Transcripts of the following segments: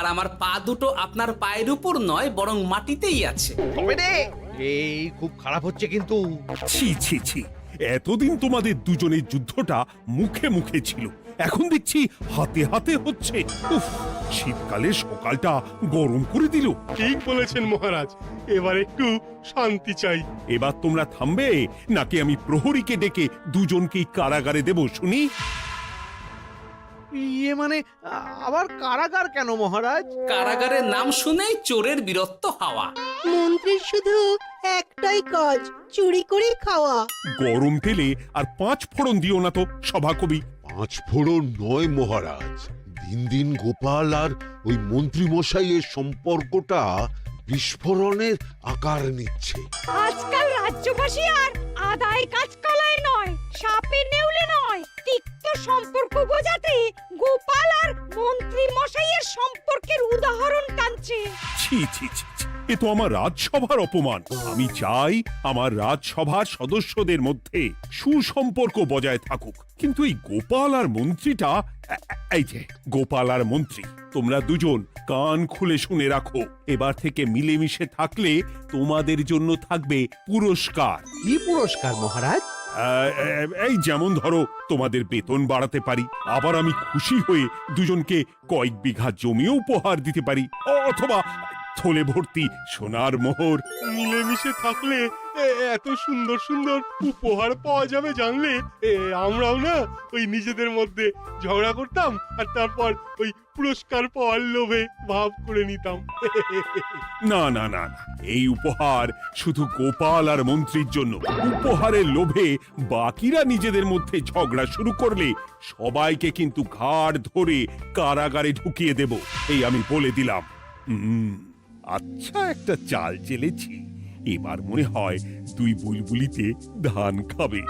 আর আমার পা দুটো আপনার পায়ের উপর নয় বরং মাটিতেই আছে। তবে রে, এই খুব খারাপ হচ্ছে কিন্তু। ছি ছি ছি, এতদিন তোমাদের দুজনের যুদ্ধটা মুখে মুখে ছিল, এখন দেখছি হাতে হাতে হচ্ছে। উফ, শীতকালে সকালটা গরম করে দিল। ঠিক বলেছেন মহারাজ, এবার একটু শান্তি চাই। এবার তোমরা থামবে নাকি আমি প্রহরীকে ডেকে দুজনকেই কারাগারে দেব শুনি? ইয়ে মানে আবার কারাগার কেন মহারাজ? কারাগারের নাম শুনেই চোরের বীরত্ব হাওয়া। মন্ত্রীর শুধু একটাই কাজ, চুরি করে খাওয়া। গরম তেলে আর 5 ফোড়ন দিও না তো সভাকবি। 5 ফোড়ন নয় মহারাজ, দিন দিন গোপাল আর ওই মন্ত্রী মশাইয়ের সম্পর্কটা বিস্ফোরণের আকার নিচ্ছে। আজকাল রাজ্যবাসী আর আদায় কাজকলায় নয়, সাপে নেউলে নয়, তিক্ত সম্পর্ক বোঝাতে গোপাল আর মন্ত্রী মশাইয়ের সম্পর্কের উদাহরণ টানছে। ছি ছি ছি ছি, এ তো আমার রাজসভার অপমান। আমি চাই আমার রাজসভার সদস্যদের মধ্যে সুসম্পর্ক বজায় থাকুক, কিন্তু এই গোপাল আর মন্ত্রীটা, এই যে গোপাল আর মন্ত্রী, তোমরা দুজন কান খুলে শুনে রাখো, এবার থেকে মিলেমিশে থাকলে তোমাদের জন্য থাকবে পুরস্কার। কি পুরস্কার মহারাজ? এই যেমন ধরো, তোমাদের বেতন বাড়াতে পারি, আবার আমি খুশি হয়ে দুজনকে কয়েক বিঘা জমিও উপহার দিতে পারি, অথবা থলে ভর্তি সোনার মোহর। মিলেমিশে থাকলে এত সুন্দর সুন্দর উপহার পাওয়া যাবে জানলে আমরাও না ওই নিজেদের মধ্যে ঝগড়া করতাম আর তারপর ওই পুরস্কার পাওয়ার লোভে ভাব করে নিতাম। না না না না, এই উপহার শুধু গোপাল আর মন্ত্রীর জন্য। উপহারের লোভে বাকিরা নিজেদের মধ্যে ঝগড়া শুরু করলে সবাইকে কিন্তু ঘাড় ধরে কারাগারে ঢুকিয়ে দেব, এই আমি বলে দিলাম। আচ্ছা, একটা চাল চেলেছি, এবার মনে হয় দুই বুলবুলিতে ধান খাবে।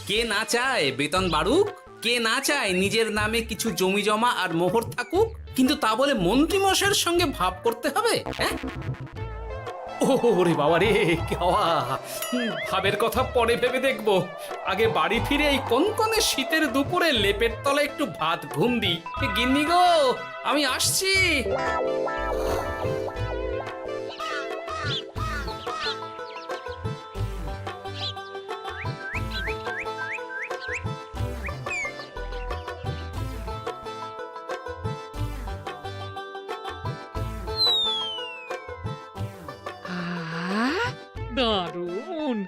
কে না চায় বেতন বাড়ুক, কে না চায় নিজের নামে কিছু জমি জমা আর মোহর থাকুক, কিন্তু তা বলে মন্ত্রী মশাইয়ের সঙ্গে ভাব করতে হবে? হ্যাঁ, ওরে বাবা রে, কেওয়া ভাবের কথা পরে ভেবে দেখবো, আগে বাড়ি ফিরে এই কনকনে শীতের দুপুরে লেপের তলায় একটু ভাত ঘুম দি। গিন্নি গো, আমি আসছি। দারুণ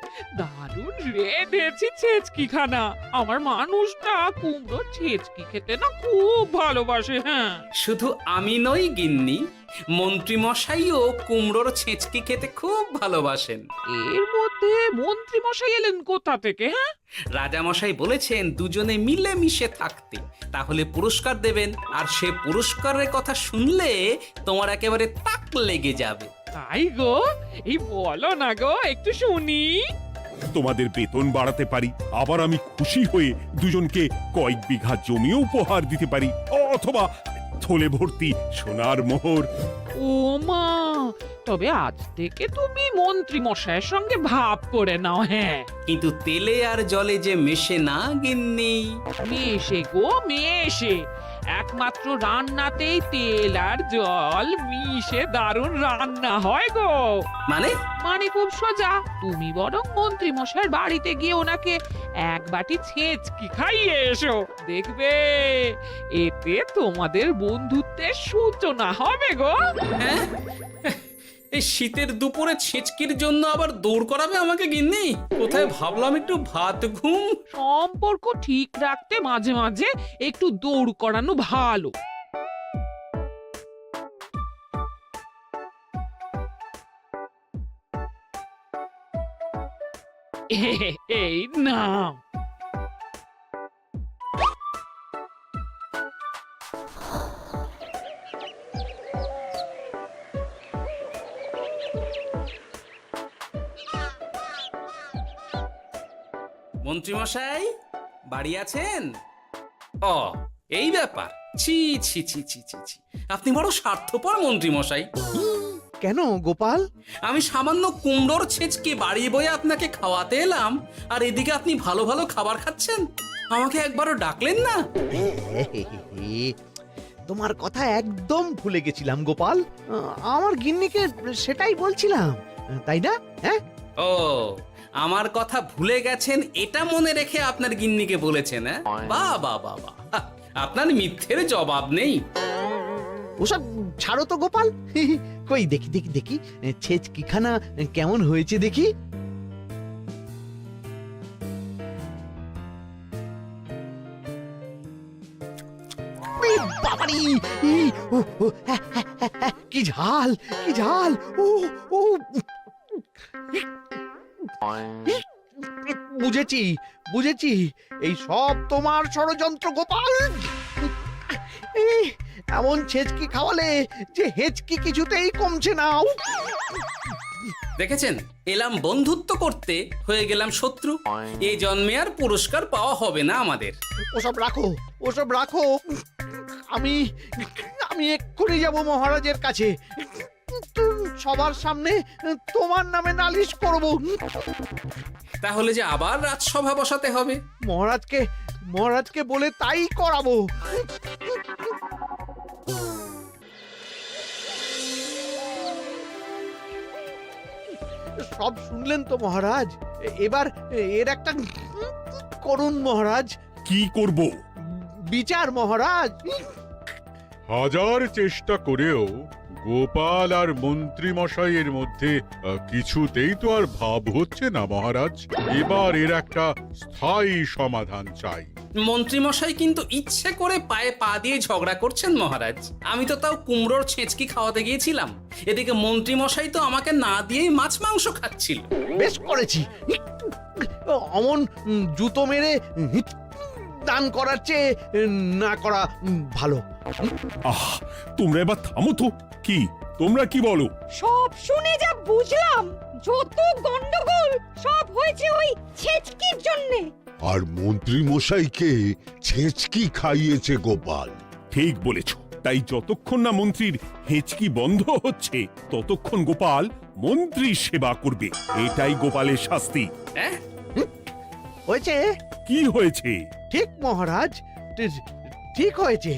দারুণ রেঁধেছি ছেচকি খানা। আমার মানুষটা কুমড়ো ছেচকি খেতে না খুব ভালোবাসে। হ্যাঁ, শুধু আমি নই গিন্নি, মন্ত্রী মশাইও কুমড়োর ছেঁচকি খেতে খুব ভালোবাসেন। এর মধ্যে মন্ত্রী মশাই এলেন কোথা থেকে? হ্যাঁ, রাজা মশাই বলেছেন দুজনে মিলে মিশে থাকতে, তাহলে পুরস্কার দেবেন, আর সে পুরস্কারের কথা শুনলে তোমার একেবারে তাক লেগে যাবে। তাই গো, এই বলো না গো, একটু শুনি। তোমাদের বেতন বাড়াতে পারি, আবার আমি খুশি হয়ে দুজনকে কয়েক বিঘা জমিও উপহার দিতে পারি, অথবা থলে ভর্তি সোনার মোহর। ও মা, তবে আজ থেকে তুমি মন্ত্রী মশাইয়ের সঙ্গে ভাব করে নাও। হ্যাঁ, কিন্তু তেলে আর জলে যে মেশে না গিন্নি। মেশে গো মেশে, একমাত্র রান্নাতেই তেল আর জল মিশে দারুণ রান্না হয় গো। মানে মানে খুব সোজা, তুমি বরং মন্ত্রী মশাইয়ের বাড়িতে গিয়ে ওনাকে এক বাটি ছেচকি খাইয়ে এসো, দেখবে এতে তোমাদের বন্ধুত্বের সূচনা হবে গো। হ্যাঁ, এই শীতের দুপুরে ছেচকির জন্য আবার দৌড় করাবে আমাকে গিন্নি? কোথায় ভাবলাম একটু ভাত ঘুম। সম্পর্ক ঠিক রাখতে মাঝে মাঝে একটু দৌড় করানো ভালো। এই নাও। মন্ত্রী মশাই বাড়ি আছেন? ও, এই ব্যাপার। ছি ছি ছি ছি ছি ছি, আপনি বড় স্বার্থপর মন্ত্রী মশাই। কেন গোপাল? আমি সামান্য কুমড়োর ছেঁচকে বাড়ি বয়ে আপনাকে খাওয়াতে এলাম, আর এদিকে আপনি ভালো ভালো খাবার খাচ্ছেন। আমাকে একবারও ডাকলেন না। তোমার কথা একদম ভুলে গেছিলাম গোপাল। আমার গিন্নিকে সেটাই বলছিলাম, তাই না? হ্যাঁ, ও, আমার কথা ভুলে গেছেন এটা মনে রেখে আপনার গিন্নিকে বলেছেন? হ্যাঁ, বাহ বাহ বাহ বাহ, আপনার মিথ্যের জবাব নেই। ওসব ছাড়ো তো গোপাল। কই দেখি দেখি দেখি ছেচকিখানা কেমন হয়েছে দেখি। বাবারি, কি ঝাল, কি ঝাল! ও ও, বুঝেছি বুঝেছি, এই সব তোমার ষড়যন্ত্র গোপাল। এমন ছেচকি খাওয়ালে যে হেঁচকি কিছুতেই কমছে না। দেখেছেন, এলাম বন্ধুত্ব করতে, হয়ে গেলাম শত্রু। এই জন্মে আর পুরস্কার পাওয়া হবে না আমাদের। ওসব রাখো, ওসব রাখো। আমি আমি এক্ষুনি যাব মহারাজের কাছে। সবার সামনে তোমার নামে নালিশ করব। তাহলে যে আবার রাজসভা বসাতে হবে। মহারাজকে বলে তাই করাবো। সব শুনলেন তো মহারাজ? এবার এর একটা করুন মহারাজ। কি করব? বিচার মহারাজ। হাজার চেষ্টা করেও গোপাল আর মন্ত্রী মশাইয়ের মধ্যে কিছুতেই তো আর ভাব হচ্ছে না মহারাজ। এবার এর একটা স্থায়ী সমাধান চাই। মন্ত্রী মশাই কিন্তু ইচ্ছে করে পায়ে পা দিয়ে ঝগড়া করছেন মহারাজ। আমি তো তাও কুমড়োর ছেঁচকি খাওয়াতে গিয়েছিলাম, এদিকে মন্ত্রী মশাই তো আমাকে না দিয়েই মাছ মাংস খাচ্ছিল। বেশ করেছি। অমন জুতো মেরে দান করার চেয়ে না করা ভালো। আহ, তোমরা এবার থামো তো। কি তোমরা কি বলো? সব শুনে যা বুঝলাম, যত গন্ডগোল সব হয়েছে ওই ছেচকির জন্যে। আর মন্ত্রী মশাইকে ছেঁচকি খাইয়েছে গোপাল। ঠিক বলেছ। তাই যতক্ষণ না মন্ত্রীর হেঁচকি বন্ধ হচ্ছে ততক্ষণ গোপাল মন্ত্রীর সেবা করবে। এটাই গোপালের শাস্তি। হ্যাঁ, হয়েছে? কি হয়েছে? ঠিক মহারাজ, ঠিক হয়েছে।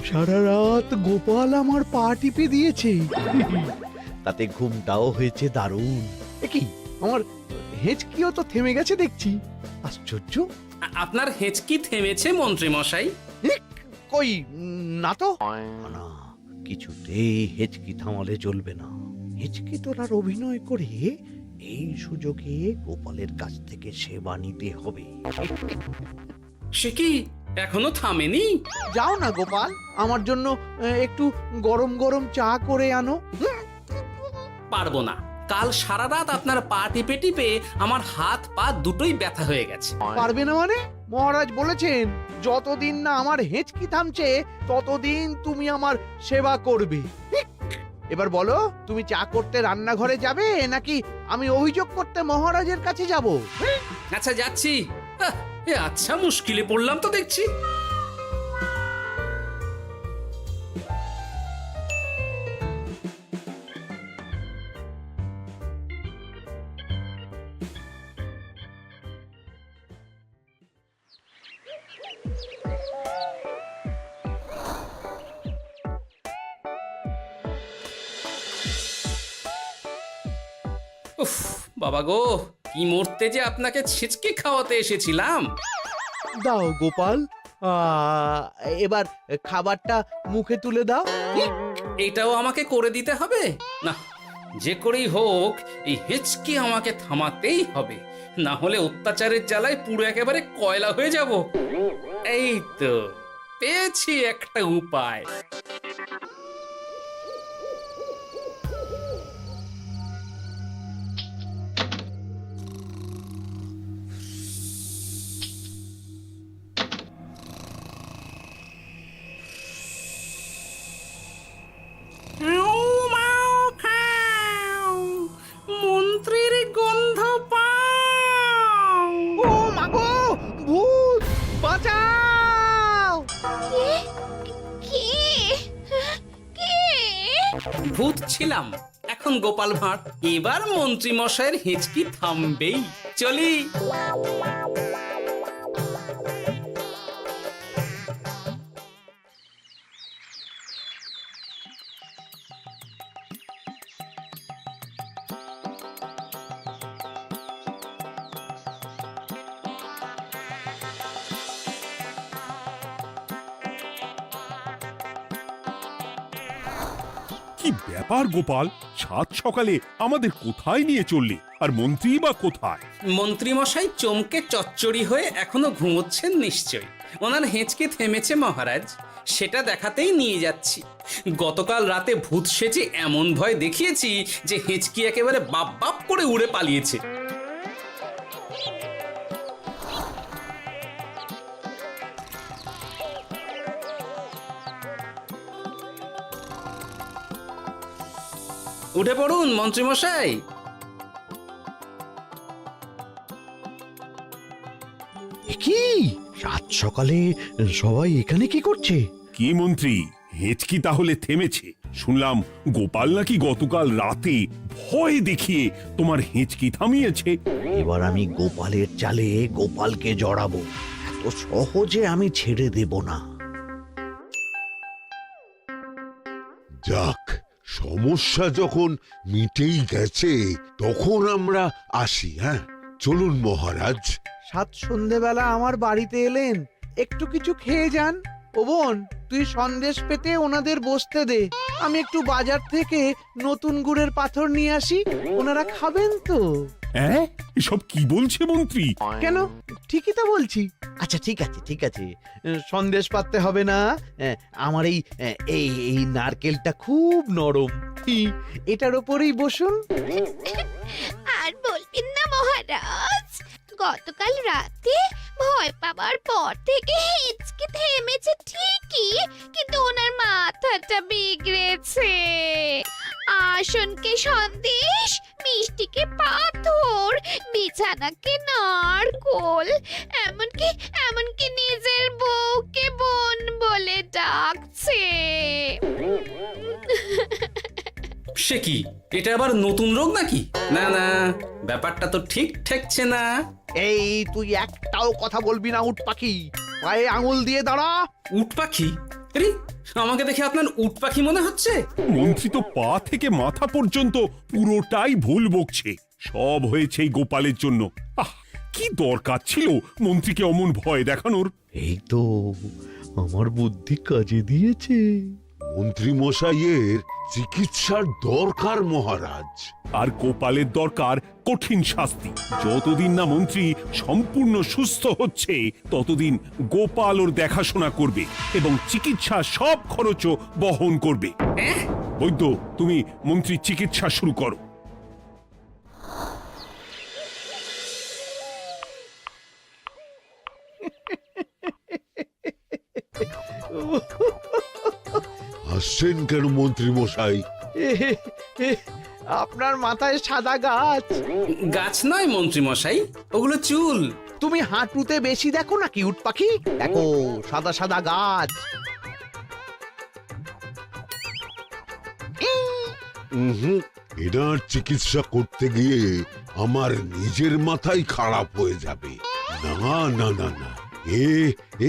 সারা রাত গোপাল আমার পা টিপে দিয়েছে, তাতে ঘুমটাও হয়েছে দারুণ। কি আমার হেঁচকিও তো থেমে গেছে দেখছি। আশ্চর্য। আপনার হেঁচকি থেমেছে মন্ত্রী মশাই? কই না তো। না, কিছুতেই হেঁচকি থামালে চলবে না। হেঁচকি তোলার অভিনয় করে এই সুযোগে গোপালের কাছ থেকে সেবা নিতে হবে। সে কি এখনো থামেনি? যাও না গোপাল, আমার জন্য একটু গরম গরম চা করে আনো। পারবো না। কাল সারা রাত আপনার পা টিপে টিপে আমার হাত পা দুটোই ব্যথা হয়ে গেছে। পারবে না মানে? মহারাজ বলেছেন যতদিন না আমার হেঁচকি থামছে ততদিন তুমি আমার সেবা করবে। এবার বলো, তুমি চা করতে রান্নাঘরে যাবে নাকি আমি অভিযোগ করতে মহারাজের কাছে যাব? আচ্ছা, যাচ্ছি। আচ্ছা, মুশকিলে পড়লাম তো দেখছি। উফ, বাবা গো, কি মরতে যে আপনাকে ছিচকে খাওয়াতে এসেছিলাম। দাও গোপাল, এবার খাবারটা মুখে তুলে দাও। এটাও আমাকে করে দিতে হবে? না, যে করেই হোক এই হেঁচকি আমাকে থামাতেই হবে, না হলে অত্যাচারের জ্বালায় পুরো একেবারে কয়লা হয়ে যাব। এই তো পেয়েছি একটা উপায়। ভূত ছিলাম, এখন গোপাল ভাঁড়। এবার মন্ত্রী মশাইয়ের হেঁচকি থামবেই। চলি। কি ব্যাপার গোপাল, সাত সকালে আমাদের কোথায় নিয়ে চললি? আর মন্ত্রী বা কোথায়? মন্ত্রী মশাই চমকে চচ্চড়ি হয়ে এখনো ঘুমোচ্ছেন নিশ্চয়ই। ওনার হেঁচকি থেমেছে মহারাজ, সেটা দেখাতেই নিয়ে যাচ্ছি। গতকাল রাতে ভূত সেজে এমন ভয় দেখিয়েছি যে হেঁচকি একেবারে বাপ বাপ করে উড়ে পালিয়েছে। উঠে পড়ুন মন্ত্রী মশাই। কি সাত সকালে সবাই এখানে কি করছে? কি মন্ত্রী, হেঁচকি তাহলে থেমেছে? শুনলাম গোপাল নাকি গতকাল রাতে ভয় দেখিয়ে তোমার হেঁচকি থামিয়েছে। এবার আমি গোপালের চালে গোপালকে জড়াবো, এত সহজে আমি ছেড়ে দেব না। যাক, সমস্যা যখন মিটেই গেছে তখন আমরা আসি। হ্যাঁ, চলুন মহারাজ। সাত সন্ধেবেলা আমার বাড়িতে এলেন, একটু কিছু খেয়ে যান। ও বোন, তুই সন্দেশ পেতে ওনাদের বসতে দে, আমি একটু বাজার থেকে নতুন গুড়ের পাথর নিয়ে আসি, ওনারা খাবেন তো। হ্যাঁ, এসব কি বলছে মন্ত্রী? কেন, ঠিকই তো বলছি। আচ্ছা ঠিক আছে ঠিক আছে, সন্দেশ পাততে হবে না। আমার এই এই এই নারকেলটা খুব নরম, এটার ওপরেই বসুন। আর বলবেন না মহারাজ, গতকাল রাতে ভয় পাবার পর থেকে হেঁচকি থেমেছে ঠিকই, কিন্তু ওনার মাথাটা বিগড়েছে। আসনকে সন্দেশ, মিষ্টিকে পাথর, বিছানাকে নারকোল, এমনকি এমনকি নিজের বউকে বোন বলে ডাকছে। সে কি, এটা আবার নতুন রোগ নাকি? না না, ব্যাপারটা তো ঠিক ঠেকছে না। এই তুই একটাও কথা বলবি না উট পাখি, পায়ে আঙুল দিয়ে দাঁড়া। উট পাখি? আরে, আমাকে দেখে আপনার উট পাখি মনে হচ্ছে? মন্ত্রী তো পা থেকে মাথা পর্যন্ত পুরোটাই ভুল বকছে। সব হয়েছে এই গোপালের জন্য। আহ, কি দরকার ছিল মন্ত্রীকে অমন ভয় দেখানোর? এই তো আমার বুদ্ধি কাজে দিয়েছে। মন্ত্রী মশাইয়ের চিকিৎসার দরকার মহারাজ। আর গোপালের দরকার কঠিন শাস্তি। যতদিন না মন্ত্রী সম্পূর্ণ সুস্থ হচ্ছে ততদিন গোপাল ওর দেখাশোনা করবে এবং চিকিৎসা সব খরচও বহন করবে। বৈদ্য, তুমি মন্ত্রীর চিকিৎসা শুরু করো। হাসছেন কেন মন্ত্রী মশাই? আপনার মাথায় সাদা গাছ। গাছ নয় মন্ত্রী মশাই, ওগুলো চুল। তুমি হাঁটুতে বেশি দেখো নাকি উট পাখি? দেখো সাদা সাদা গাছ। এনার চিকিৎসা করতে গিয়ে আমার নিজের মাথাই খারাপ হয়ে যাবে। না না না না,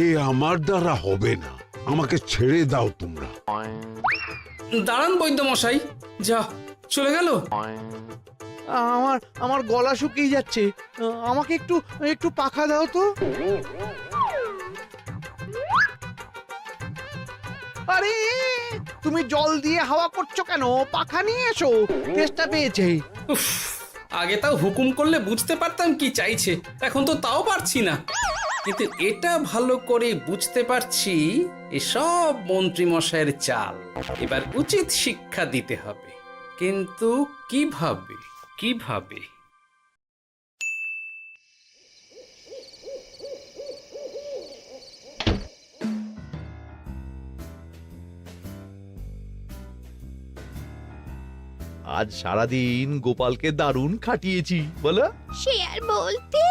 এ আমার দ্বারা হবে না। আমাকে ছেড়ে দাও তোমরা। দাঁড়ান বৈদ্য মশাই, যা চলে গেল। আমার আমার গলা শুকিয়ে যাচ্ছে, আমাকে একটু একটু পাখা দাও তো। আরে তুমি জল দিয়ে হাওয়া করছো কেন? পাখা নিয়ে এসো, তেষ্টা পেয়েছে। উফ, আগে তাও হুকুম করলে বুঝতে পারতাম কি চাইছে, এখন তো তাও পারছি না। কিন্তু এটা ভালো করে বুঝতে পারছি এসব মন্ত্রী মশাইয়ের চাল। এবার উচিত শিক্ষা দিতে হবে, কিন্তু কিভাবে কিভাবে? আজ সারাদিন গোপালকে দারুণ খাটিয়েছি, বলো। সে আর বলতে,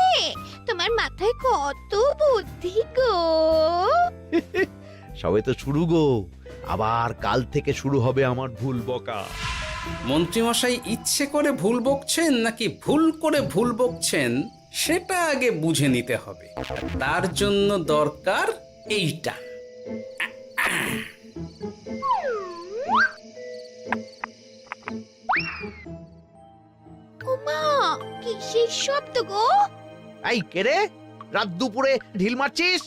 তোমার মাথায় কত বুদ্ধি গো। সবে তো শুরু গো, আবার কাল থেকে শুরু হবে আমার ভুল বকা। মন্ত্রীমশাই ইচ্ছে করে ভুল বকছেন নাকি ভুল করে ভুল বকছেন সেটা আগে বুঝে নিতে হবে। আর তার জন্য দরকার এইটা। ওমা কিসের শব্দ গো? এই কে রে, রাত দুপুরে ঢিল মারছিস?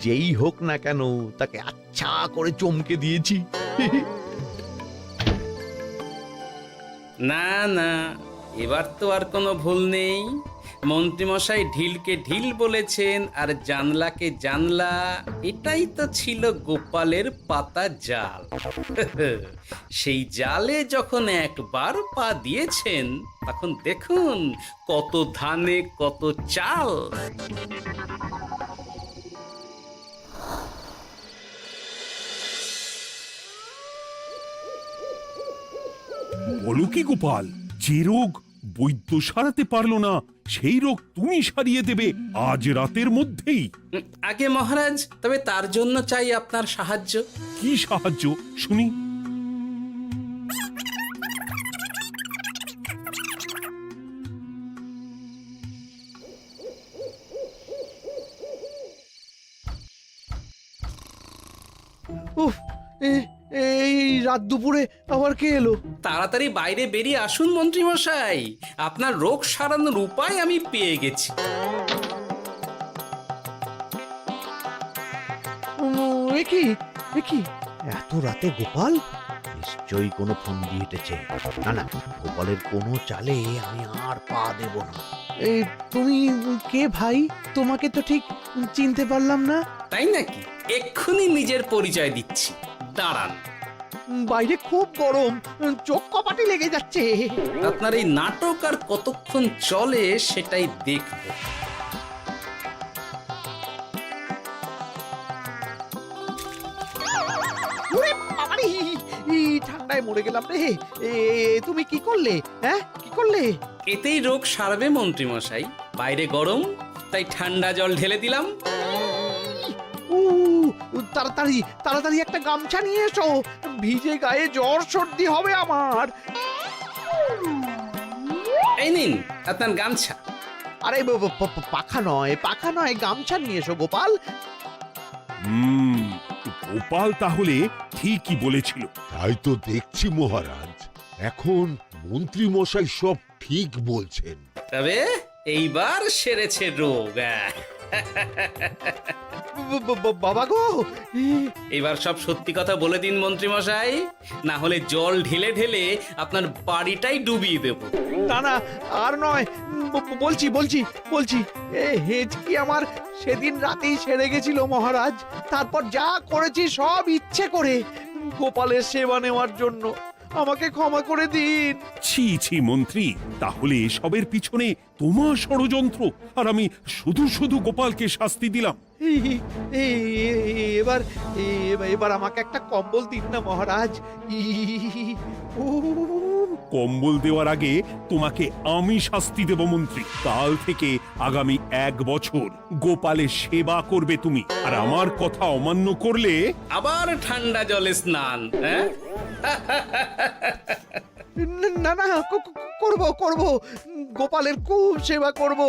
যেই হোক না কেন তাকে আচ্ছা করে চমকে দিয়েছি। না না, এবার তো আর কোনো ভুল নেই। মন্ত্রীমশাই ঢিলকে ঢিল বলেছেন আর জানলাকে জানলা, এটাই তো ছিল গোপালের পাতা জাল। সেই জালে যখন একবার পা দিয়েছেন তখন দেখুন কত ধানে কত চাল। বলো কি গোপাল, যে রোগ বৈদ্য সারাতে পারলো না সেই রোগ তুমি সারিয়ে দেবে আজ রাতের মধ্যেই? আগে মহারাজ, তবে তার জন্য চাই আপনার সাহায্য। কি সাহায্য শুনি? উফ, এই রাত দুপুরে আবার কে এলো? তাড়াতাড়ি বাইরে বেরিয়ে আসুন মন্ত্রীমশাই, আপনার রোগ সারানোর উপায় আমি পেয়ে গেছি। একি এত রাতে গোপাল নিশ্চয়ই কোনো ফোন দিয়ে হেঁটেছে। না না, গোপালের কোনো চালে আমি আর পা দেব না। এই তুমি কে ভাই? তোমাকে তো ঠিক চিনতে পারলাম না। তাই নাকি? এক্ষুনি নিজের পরিচয় দিচ্ছি, দাঁড়ান। বাইরে খুব গরম, চোখ কপাটি লেগে যাচ্ছে। আপনার এই নাটক আর কতক্ষণ চলে সেটাই দেখব। ওরে বাবারে, এই ঠান্ডায় মরে গেলাম রে। তুমি কি করলে? হ্যাঁ, কি করলে? এতেই রোগ সারবে মন্ত্রীমশাই। বাইরে গরম, তাই ঠান্ডা জল ঢেলে দিলাম। উ, তাড়াতাড়ি তাড়াতাড়ি একটা গামছা নিয়ে এসো, ভিজে গায়ে জ্বর সর্দি হবে আমার। এই নিন আপনার গামছা। আরে পাখা নয়, পাখা নয়, গামছা নিয়ে এসো গোপাল। গোপাল তাহলে ঠিকই বলেছিল। তাই তো দেখছি মহারাজ, এখন মন্ত্রী মশাই সব ঠিক বলছেন। তবে এইবার সেরেছে রোগ। বাবা গো, এবার সব সত্যি কথা বলে দিন মন্ত্রীমশাই, না হলে জল ঢেলে ঢেলে আপনার বাড়িটাই ডুবিয়ে দেব। না না, আর নয়, বলছি বলছি বলছি, হেঁচকি আমার সেদিন রাতেই সেরে গেছিল মহারাজ। তারপর যা করেছি সব ইচ্ছে করে, গোপালের সেবা নেওয়ার জন্য। আমাকে ক্ষমা করে দিন। ছি ছি মন্ত্রী, তাহলে এসবের পিছনে তোমার ষড়যন্ত্র, আর আমি শুধু শুধু গোপালকে শাস্তি দিলাম। এবার এবার আমাকে একটা কম্বল দিন না মহারাজ। কম্বল দেওয়ার আগে তোমাকে আমি শাস্তি দেব মন্ত্রী। কাল থেকে আগামী 1 বছর গোপালের সেবা করবে তুমি, আর আমার কথা অমান্য করলে আবার ঠান্ডা জলে স্নান। হ্যাঁ, না না, করব করব, গোপালের খুব সেবা করব,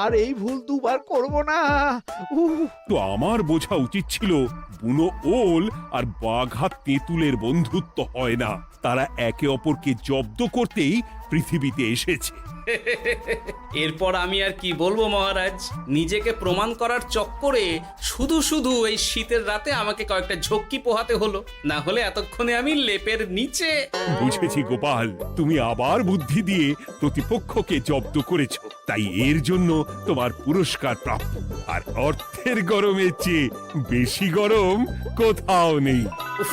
আর এই ভুল দুবার করব না। তো আমার বোঝা উচিত ছিল বুনো ওল আর বাঘা তেঁতুলের বন্ধুত্ব হয় না, তারা একে অপরকে জব্দ করতেই পৃথিবীতে এসেছে। এরপর আমি আর কি বলবো মহারাজ, নিজেকে প্রমাণ করার চক্করে শুধু শুধু এই শীতের রাতে আমাকে কয়েকটা ঝক্কি পোহাতে হলো, না হলে এতক্ষণে আমি লেপের নিচে। বুঝেছি গোপাল, তুমি আবার বুদ্ধি দিয়ে প্রতিপক্ষকে জব্দ করেছো, তাই এর জন্য তোমার পুরস্কার প্রাপ্ত। আর অর্থের গরমের চেয়ে বেশি গরম কোথাও নেই। উফ,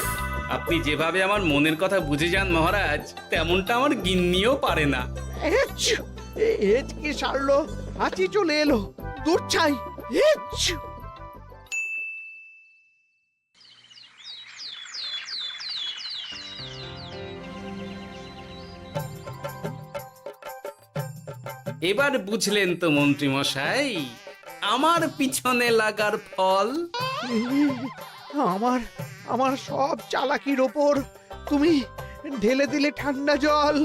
আপনি যেভাবে আমার মনের কথা বুঝে যান মহারাজ, তেমনটা আমার গিন্নিও পারে না। হেঁচকি সারলো, হাঁচি চলে এলো, দূর ছাই। এবার বুঝলেন তো মন্ত্রী মশাই আমার পিছনে লাগার ফল। আমার আমার সব চালাকির ওপর তুমি ঢেলে দিলে ঠান্ডা জল।